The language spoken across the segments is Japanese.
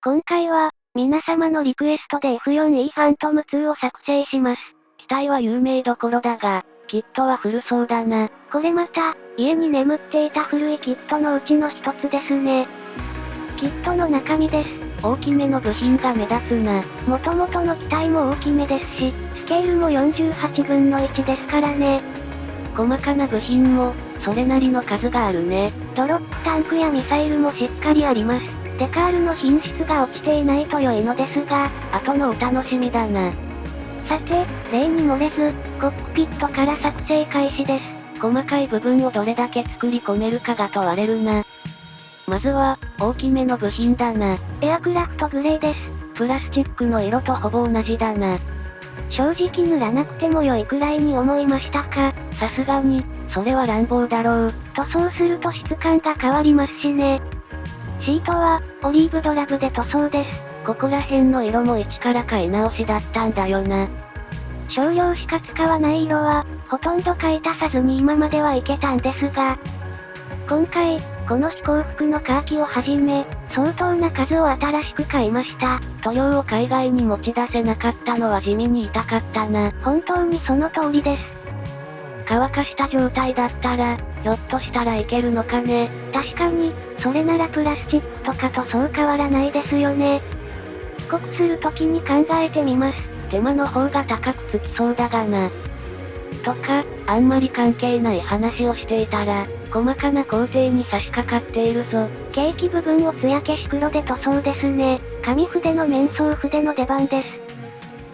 今回は、皆様のリクエストで F4E ファントム2を作成します。機体は有名どころだが、キットは古そうだな。これまた、家に眠っていた古いキットのうちの一つですね。キットの中身です。大きめの部品が目立つな。元々の機体も大きめですし、スケールも48分の1ですからね。細かな部品も、それなりの数があるね。ドロップタンクやミサイルもしっかりあります。デカールの品質が落ちていないと良いのですが、後のお楽しみだな。さて、例に漏れず、コックピットから作成開始です。細かい部分をどれだけ作り込めるかが問われるな。まずは、大きめの部品だな。エアクラフトグレーです。プラスチックの色とほぼ同じだな。正直塗らなくても良いくらいに思いましたか。さすがに、それは乱暴だろう。塗装すると質感が変わりますしね。シートは、オリーブドラブで塗装です。ここら辺の色も一から買い直しだったんだよな。少量しか使わない色は、ほとんど買い足さずに今まではいけたんですが、今回、この飛行服のカーキをはじめ、相当な数を新しく買いました。塗料を海外に持ち出せなかったのは地味に痛かったな。本当にその通りです。乾かした状態だったら、ひょっとしたらいけるのかね。確かに、それならプラスチックとかとそう変わらないですよね。帰国するときに考えてみます。手間の方が高くつきそうだがな。とか、あんまり関係ない話をしていたら、細かな工程に差し掛かっているぞ。ケーキ部分を艶消し黒で塗装ですね。紙筆の面相筆の出番です。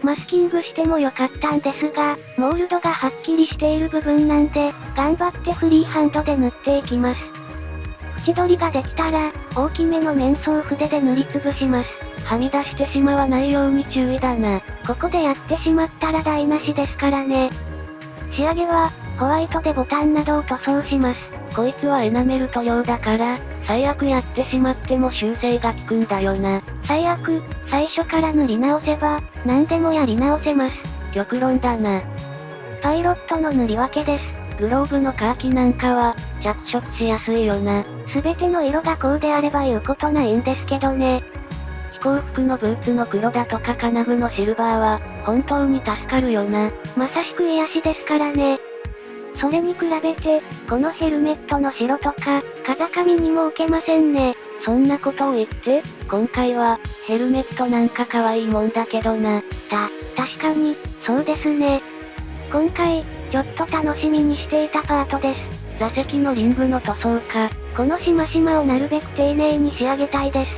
マスキングしてもよかったんですが、モールドがはっきりしている部分なんで、頑張ってフリーハンドで塗っていきます。縁取りができたら、大きめの面相筆で塗りつぶします。はみ出してしまわないように注意だな。ここでやってしまったら台無しですからね。仕上げは、ホワイトでボタンなどを塗装します。こいつはエナメル塗料だから、最悪やってしまっても修正が効くんだよな。最悪、最初から塗り直せば、何でもやり直せます。極論だな。パイロットの塗り分けです。グローブのカーキなんかは、着色しやすいよな。すべての色がこうであれば言うことないんですけどね。飛行服のブーツの黒だとか金具のシルバーは、本当に助かるよな。まさしく癒しですからね。それに比べて、このヘルメットの白とか、風上にも受けませんね。そんなことを言って、今回は、ヘルメットなんか可愛いもんだけどな。確かに、そうですね。今回、ちょっと楽しみにしていたパートです。座席のリングの塗装か。このしましまをなるべく丁寧に仕上げたいです。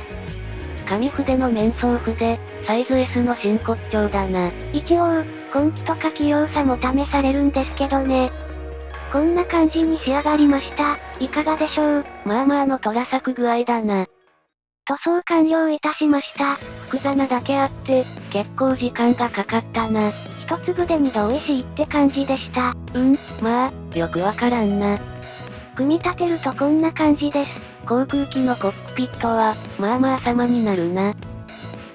紙筆の面相筆、サイズ S の真骨頂だな。一応、根気とか器用さも試されるんですけどね。こんな感じに仕上がりました。いかがでしょう。まあまあの虎作具合だな。塗装完了いたしました。複雑なだけあって、結構時間がかかったな。一粒で二度美味しいって感じでした。まあ、よくわからんな。組み立てるとこんな感じです。航空機のコックピットは、まあまあ様になるな。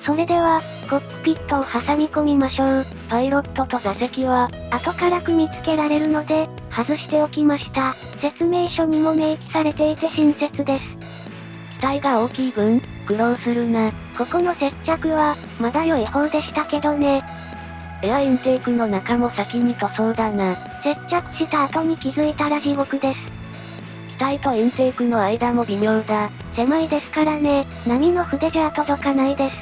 それでは、コックピットを挟み込みましょう。パイロットと座席は、後から組み付けられるので、外しておきました。説明書にも明記されていて親切です。機体が大きい分、苦労するな。ここの接着は、まだ良い方でしたけどね。エアインテークの中も先に塗装だな。接着した後に気づいたら地獄です。機体とインテークの間も微妙だ。狭いですからね、波の筆じゃ届かないです。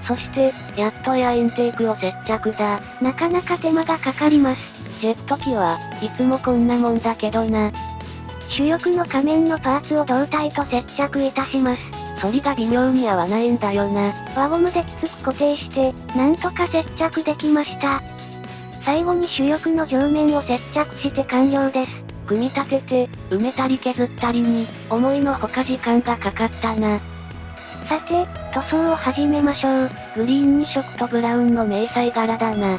そして、やっとエアインテークを接着だ。なかなか手間がかかります。ジェット機はいつもこんなもんだけどな。主翼の仮面のパーツを胴体と接着いたします。反りが微妙に合わないんだよな。輪ゴムできつく固定して、なんとか接着できました。最後に主翼の上面を接着して完了です。組み立てて、埋めたり削ったりに、思いのほか時間がかかったな。さて、塗装を始めましょう。グリーン2色とブラウンの迷彩柄だな。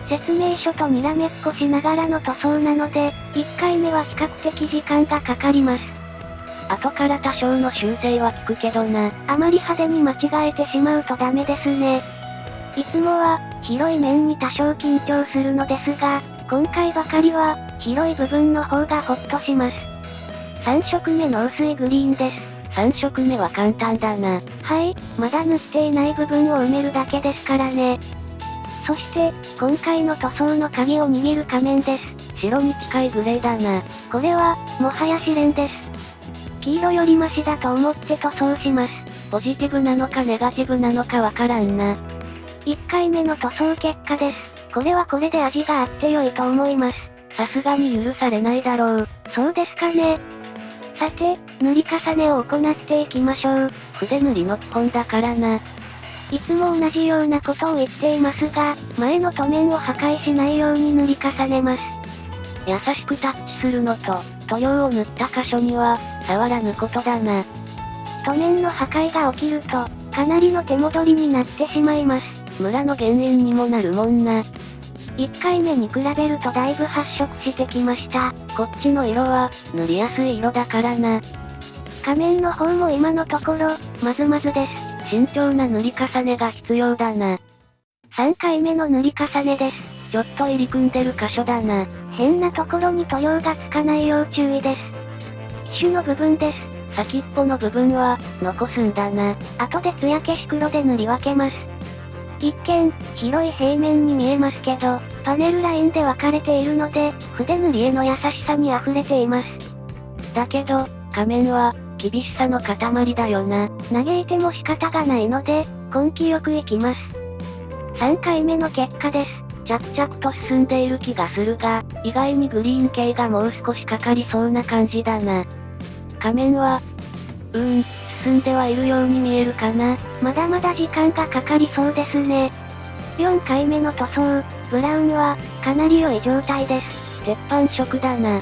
説明書とにらめっこしながらの塗装なので、1回目は比較的時間がかかります。後から多少の修正は効くけどな。あまり派手に間違えてしまうとダメですね。いつもは、広い面に多少緊張するのですが、今回ばかりは、広い部分の方がホッとします。3色目の薄いグリーンです。3色目は簡単だな。はい、まだ塗っていない部分を埋めるだけですからね。そして、今回の塗装の鍵を握る仮面です。白に近いグレーだな。これは、もはや試練です。黄色よりマシだと思って塗装します。ポジティブなのかネガティブなのかわからんな。1回目の塗装結果です。これはこれで味があって良いと思います。さすがに許されないだろう。そうですかね。さて、塗り重ねを行っていきましょう。筆塗りの基本だからな。いつも同じようなことを言っていますが、前の塗面を破壊しないように塗り重ねます。優しくタッチするのと、塗料を塗った箇所には、触らぬことだな。塗面の破壊が起きると、かなりの手戻りになってしまいます。ムラの原因にもなるもんな。1回目に比べるとだいぶ発色してきました。こっちの色は、塗りやすい色だからな。仮面の方も今のところ、まずまずです。慎重な塗り重ねが必要だな。3回目の塗り重ねです。ちょっと入り組んでる箇所だな。変なところに塗料がつかないよう注意です。機種の部分です。先っぽの部分は、残すんだな。後で艶消し黒で塗り分けます。一見、広い平面に見えますけど、パネルラインで分かれているので、筆塗りへの優しさに溢れています。だけど、仮面は、厳しさの塊だよな。嘆いても仕方がないので、根気よくいきます。3回目の結果です。着々と進んでいる気がするが、意外にグリーン系がもう少しかかりそうな感じだな。仮面は、進んではいるように見えるかな。まだまだ時間がかかりそうですね。4回目の塗装、ブラウンは、かなり良い状態です。鉄板色だな。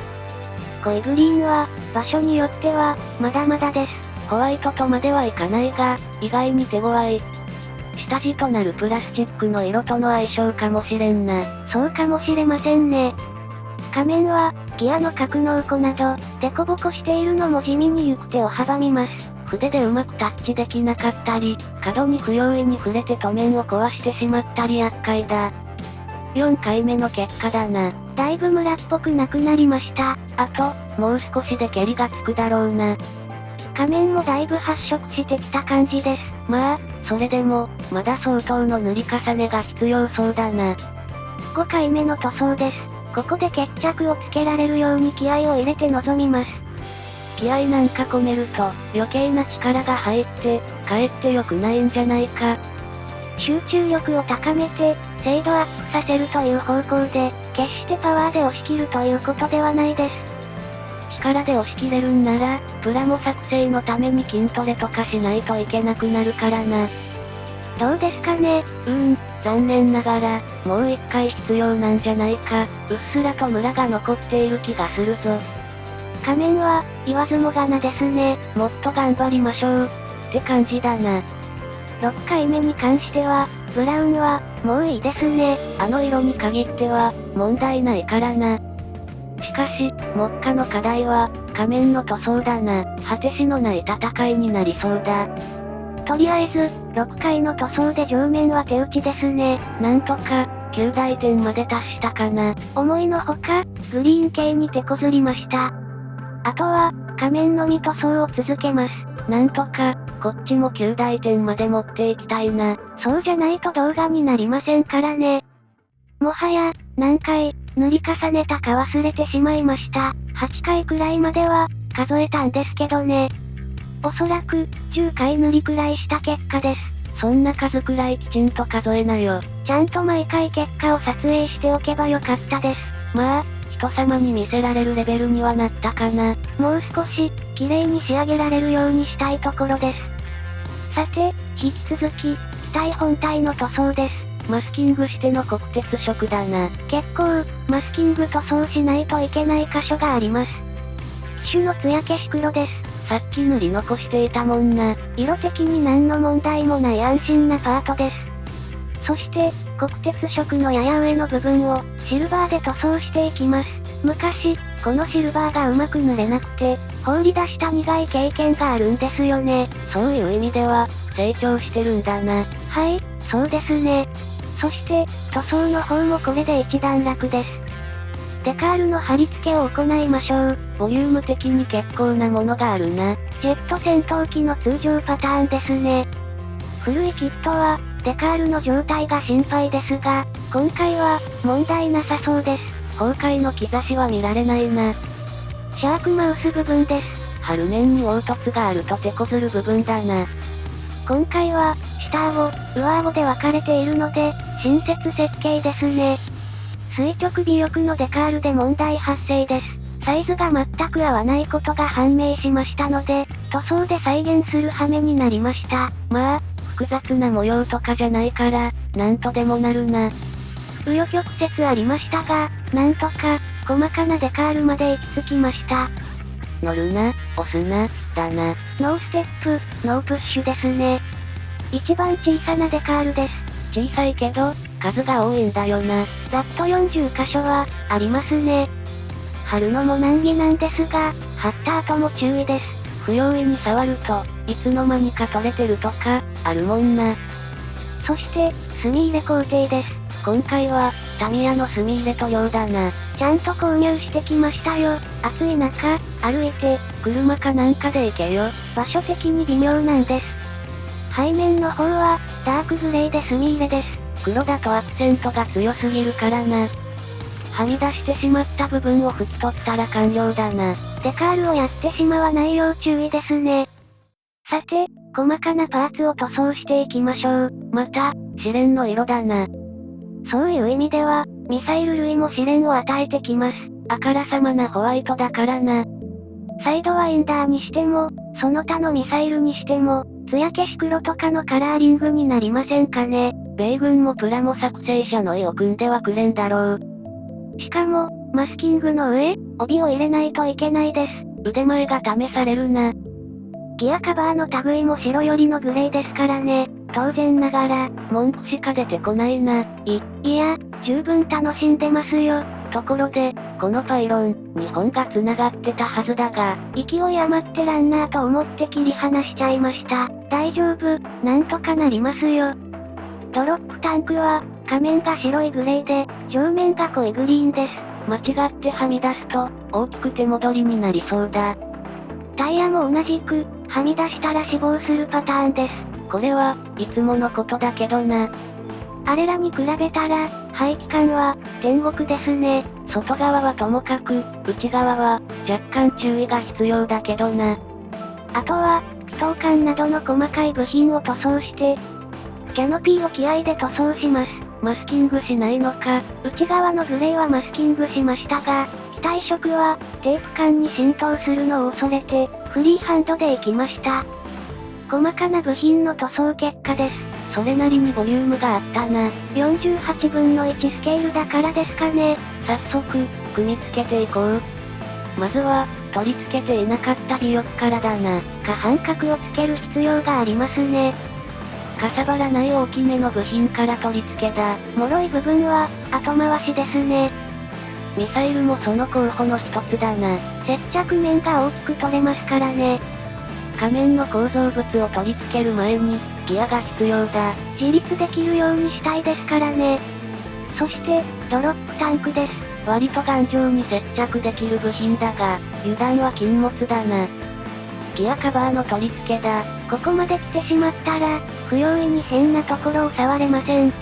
濃いグリーンは、場所によっては、まだまだです。ホワイトとまではいかないが、意外に手強い。下地となるプラスチックの色との相性かもしれんな。そうかもしれませんね。仮面は、ギアの格納庫など、デコボコしているのも地味に行く手を阻みます。筆でうまくタッチできなかったり、角に不用意に触れて塗面を壊してしまったり厄介だ。4回目の結果だな。だいぶムラっぽくなくなりました。あと、もう少しで蹴りがつくだろうな。仮面もだいぶ発色してきた感じです。まあ、それでも、まだ相当の塗り重ねが必要そうだな。5回目の塗装です。ここで決着をつけられるように気合を入れて臨みます。気合なんか込めると、余計な力が入って、かえって良くないんじゃないか。集中力を高めて、精度アップさせるという方向で、決してパワーで押し切るということではないです。力で押し切れるんなら、プラモ作成のために筋トレとかしないといけなくなるからな。どうですかね。残念ながら、もう一回必要なんじゃないか。うっすらとムラが残っている気がするぞ。仮面は、言わずもがなですね。もっと頑張りましょう。って感じだな。6回目に関しては、ブラウンは、もういいですね。あの色に限っては、問題ないからな。しかし、目下の課題は、仮面の塗装だな。果てしのない戦いになりそうだ。とりあえず、6回の塗装で上面は手打ちですね。なんとか、9大点まで達したかな。思いのほか、グリーン系に手こずりました。あとは、仮面のみ塗装を続けます。なんとか、こっちも9大点まで持っていきたいな。そうじゃないと動画になりませんからね。もはや、何回、塗り重ねたか忘れてしまいました。8回くらいまでは、数えたんですけどね。おそらく、10回塗りくらいした結果です。そんな数くらいきちんと数えなよ。ちゃんと毎回結果を撮影しておけばよかったです。まあ、人様に見せられるレベルにはなったかな。もう少し、綺麗に仕上げられるようにしたいところです。さて、引き続き、機体本体の塗装です。マスキングしての国鉄色だな。結構、マスキング塗装しないといけない箇所があります。機種の艶消し黒です。さっき塗り残していたもんな。色的に何の問題もない安心なパートです。そして、国鉄色のやや上の部分を、シルバーで塗装していきます。昔、このシルバーがうまく塗れなくて、放り出した苦い経験があるんですよね。そういう意味では、成長してるんだな。はい、そうですね。そして、塗装の方もこれで一段落です。デカールの貼り付けを行いましょう。ボリューム的に結構なものがあるな。ジェット戦闘機の通常パターンですね。古いキットは、デカールの状態が心配ですが、今回は、問題なさそうです。崩壊の兆しは見られないな。シャークマウス部分です。春面に凹凸があると手こずる部分だな。今回は、下顎、上顎で分かれているので、新設設計ですね。垂直尾翼のデカールで問題発生です。サイズが全く合わないことが判明しましたので、塗装で再現する羽目になりました。まあ、複雑な模様とかじゃないから、なんとでもなるな。紆余曲折ありましたが、なんとか、細かなデカールまで行き着きました。乗るな、押すな、だな。ノーステップ、ノープッシュですね。一番小さなデカールです。小さいけど、数が多いんだよな。ざっと40箇所は、ありますね。貼るのも難儀なんですが、貼った後も注意です。不用意に触ると、いつの間にか取れてるとか、あるもんな。そして、墨入れ工程です。今回は、タミヤの墨入れ塗料だな。ちゃんと購入してきましたよ。暑い中、歩いて、車かなんかで行けよ。場所的に微妙なんです。背面の方は、ダークグレーで墨入れです。黒だとアクセントが強すぎるからな。はみ出してしまった部分を拭き取ったら完了だな。デカールをやってしまわないよう注意ですね。さて、細かなパーツを塗装していきましょう。また、試練の色だな。そういう意味では、ミサイル類も試練を与えてきます。あからさまなホワイトだからな。サイドワインダーにしても、その他のミサイルにしても、艶消し黒とかのカラーリングになりませんかね。米軍もプラモ作成者の絵を組んではくれんだろう。しかも、マスキングの上、帯を入れないといけないです。腕前が試されるな。ギアカバーの類も白寄りのグレーですからね。当然ながら、文句しか出てこないな。いや、十分楽しんでますよ。ところで、このパイロン、2本が繋がってたはずだが、勢い余ってランナーと思って切り離しちゃいました。大丈夫、なんとかなりますよ。ドロップタンクは、仮面が白いグレーで、上面が濃いグリーンです。間違ってはみ出すと、大きく手戻りになりそうだ。タイヤも同じく、はみ出したら死亡するパターンです。これは、いつものことだけどな。あれらに比べたら、排気管は、天国ですね。外側はともかく、内側は、若干注意が必要だけどな。あとは、ピトー管などの細かい部品を塗装して、キャノピーを気合で塗装します。マスキングしないのか。内側のグレーはマスキングしましたが、機体色は、テープ管に浸透するのを恐れて、フリーハンドで行きました。細かな部品の塗装結果です。それなりにボリュームがあったな。48分の1スケールだからですかね。早速、組み付けていこう。まずは、取り付けていなかった尾翼からだな。下半角をつける必要がありますね。かさばらない大きめの部品から取り付けだ。脆い部分は、後回しですね。ミサイルもその候補の一つだな。接着面が大きく取れますからね。仮面の構造物を取り付ける前に、ギアが必要だ。自立できるようにしたいですからね。そして、ドロップタンクです。割と頑丈に接着できる部品だが、油断は禁物だな。ギアカバーの取り付けだ。ここまで来てしまったら、不用意に変なところを触れません。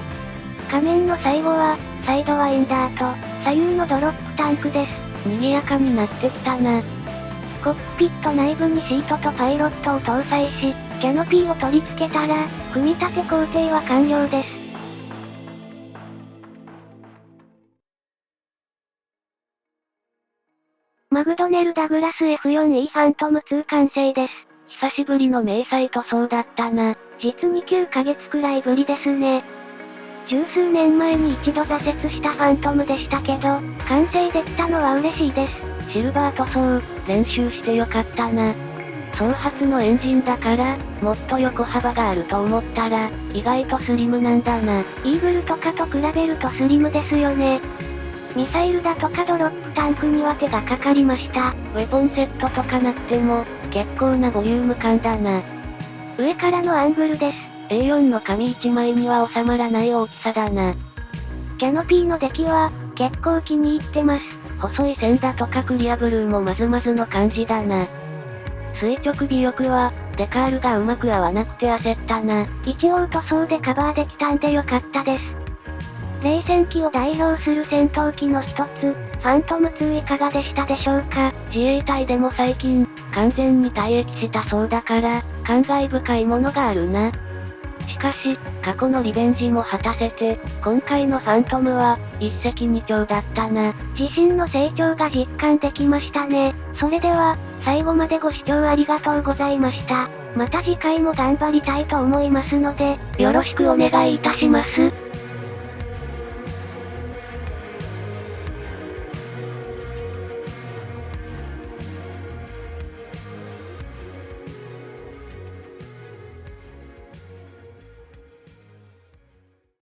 仮面の最後は、サイドワインダーと、左右のドロップタンクです。賑やかになってきたな。コックピット内部にシートとパイロットを搭載し、キャノピーを取り付けたら、組み立て工程は完了です。マグドネル・ダグラス F4E ファントム2完成です。久しぶりの迷彩塗装だったな。実に9ヶ月くらいぶりですね。十数年前に一度挫折したファントムでしたけど、完成できたのは嬉しいです。シルバー塗装、練習してよかったな。総発のエンジンだから、もっと横幅があると思ったら、意外とスリムなんだな。イーグルとかと比べるとスリムですよね。ミサイルだとかドロップタンクには手がかかりました。ウェポンセットとかなくても、結構なボリューム感だな。上からのアングルです。A4 の紙1枚には収まらない大きさだな。キャノピーの出来は、結構気に入ってます。細い線だとかクリアブルーもまずまずの感じだな。垂直尾翼は、デカールがうまく合わなくて焦ったな。一応塗装でカバーできたんでよかったです。冷戦期を代表する戦闘機の一つ、ファントム2いかがでしたでしょうか。自衛隊でも最近、完全に退役したそうだから、感慨深いものがあるな。しかし、過去のリベンジも果たせて、今回のファントムは、一石二鳥だったな。自身の成長が実感できましたね。それでは、最後までご視聴ありがとうございました。また次回も頑張りたいと思いますので、よろしくお願いいたします。